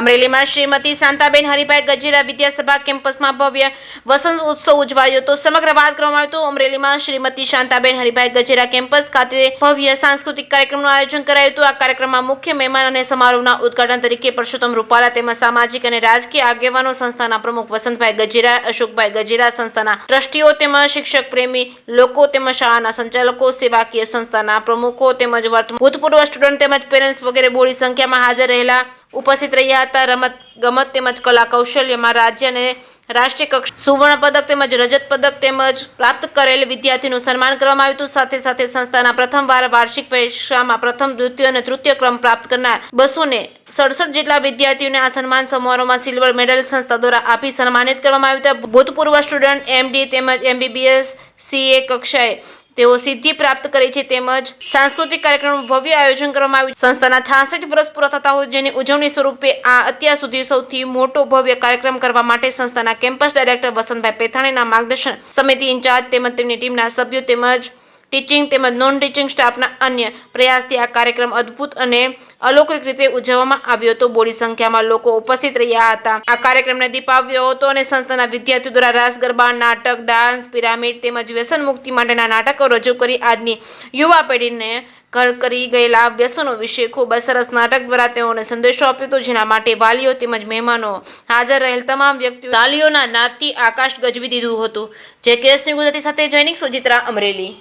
અમરેલીમાં શ્રીમતી શાંતાબેન હરિભાઈ ગજેરા વિદ્યાસભા કેમ્પસમાં ભવ્ય વસંત ઉત્સવ ઉજવાયો તો સમગ્ર વાત કરવામાં આવે તો અમરેલીમાં શ્રીમતી શાંતાબેન હરિભાઈ ગજેરા કેમ્પસ ખાતે ભવ્ય સાંસ્કૃતિક કાર્યક્રમનું આયોજન કરાયું હતું। આ કાર્યક્રમમાં મુખ્ય મહેમાન અને સમારોહના ઉદ્ઘાટન તરીકે પરસોત્તમ રૂપાલા તેમજ સામાજિક અને રાજકીય આગેવાનો, સંસ્થાના પ્રમુખ વસંતભાઈ ગજેરા, અશોકભાઈ ગજેરા, સંસ્થાના ટ્રસ્ટીઓ તેમજ શિક્ષક પ્રેમી લોકો તેમજ શાળાના સંચાલકો, સેવાકીય સંસ્થાના પ્રમુખો તેમજ ભૂતપૂર્વ સ્ટુડન્ટ તેમજ પેરેન્ટ્સ વગેરે બોડી સંખ્યામાં હાજર રહેલા ઉપસ્થિત રહ્યા હતા। રમત ગમત તેમજ કલા કૌશલ્યમાં રાજ્ય અને રાષ્ટ્રીય કક્ષાએ સુવર્ણ પદક તેમજ રજત પદક તેમજ પ્રાપ્ત કરેલ વિદ્યાર્થીનું સન્માન કરવામાં આવ્યું હતું। સાથે સાથે સંસ્થાના પ્રથમવાર વાર્ષિક પરીક્ષામાં પ્રથમ, દ્વિતીય અને તૃતીય ક્રમ પ્રાપ્ત કરનાર 267 જેટલા વિદ્યાર્થીઓને આ સન્માન સમારોહમાં સિલ્વર મેડલ સંસ્થા દ્વારા આપી સન્માનિત કરવામાં આવ્યા હતા। ભૂતપૂર્વ સ્ટુડન્ટ MD તેમજ MBBS CA કક્ષાએ તેઓ સિદ્ધિ પ્રાપ્ત કરી છે તેમજ સાંસ્કૃતિક કાર્યક્રમનું ભવ્ય આયોજન કરવામાં આવ્યું। સંસ્થાના 66 વર્ષ પૂરા થતા હોય જેની ઉજવણી સ્વરૂપે આ અત્યાર સુધી સૌથી મોટો ભવ્ય કાર્યક્રમ કરવા માટે સંસ્થાના કેમ્પસ ડાયરેક્ટર વસંતભાઈ પેથાણીના માર્ગદર્શન, સમિતિ ઇન્ચાર્જ તેમજ તેમની ટીમના સભ્યો તેમજ ટીચિંગ તેમજ નોન ટીચિંગ સ્ટાફના અન્ય પ્રયાસથી આ કાર્યક્રમ અદ્ભુત અને અલૌકિક રીતે ઉજવવામાં આવ્યો હતો। બોડી સંખ્યામાં લોકો ઉપસ્થિત રહ્યા હતા। આ કાર્યક્રમને દીપાવ્યો હતો અને સંસ્થાના વિદ્યાર્થીઓ દ્વારા રાસ ગરબા, નાટક, ડાન્સ, પિરામિડ તેમજ વ્યસન મુક્તિ માટેના નાટકો રજૂ કરી આજની યુવા પેઢીને ઘર કરી ગયેલા વ્યસનો વિશે ખૂબ જ સરસ નાટક દ્વારા તેઓને સંદેશો આપ્યો હતો, જેના માટે વાલીઓ તેમજ મહેમાનો હાજર રહેલ તમામ વ્યક્તિઓ તાલીઓના નાદથી આકાશ ગજવી દીધું હતું। જે કેસ ગુજરાતી સાથે જૈનિક સુજિત્રા, અમરેલી।